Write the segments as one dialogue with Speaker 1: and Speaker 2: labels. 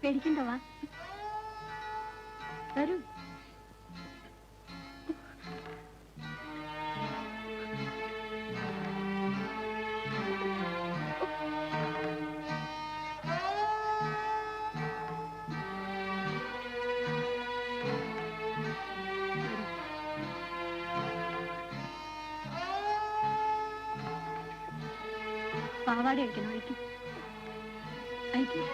Speaker 1: പേടിക്കണ്ടവാ വരൂ. പാവാട അഴിക്കണം. അഴിക്കും അഴിക്കും.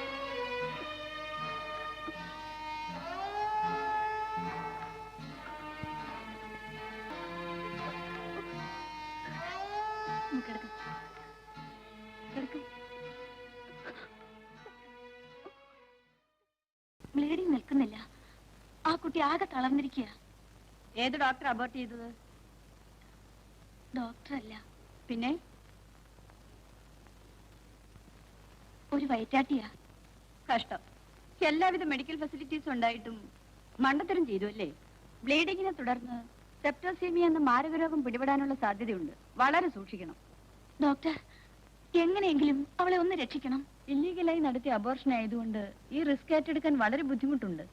Speaker 1: ബ്ലീഡിങ് നിൽക്കുന്നില്ല. ആ കുട്ടി ആകെ തളർന്നിരിക്കുക.
Speaker 2: ഏത് ഡോക്ടർ അബോർട്ട് ചെയ്തത്?
Speaker 1: ഡോക്ടറല്ല,
Speaker 2: പിന്നെ
Speaker 1: ഒരു വയറ്റാട്ടിയാ.
Speaker 2: കഷ്ടം. എല്ലാവിധ മെഡിക്കൽ ഫെസിലിറ്റീസ് ഉണ്ടായിട്ടും മണ്ടത്തരം ചെയ്തു അല്ലേ? ബ്ലീഡിങ്ങിനെ തുടർന്ന് സെപ്റ്റോസീമിയ എന്ന മാരകരോഗം പിടിപെടാനുള്ള സാധ്യതയുണ്ട്. വളരെ സൂക്ഷിക്കണം.
Speaker 1: ഡോക്ടർ, എങ്ങനെയെങ്കിലും അവളെ ഒന്ന് രക്ഷിക്കണം.
Speaker 2: ഇല്ലീഗലായി നടത്തിയ അബോർഷൻ ആയതുകൊണ്ട് ഈ റിസ്ക് ഏറ്റെടുക്കാൻ വളരെ ബുദ്ധിമുട്ടുണ്ട്.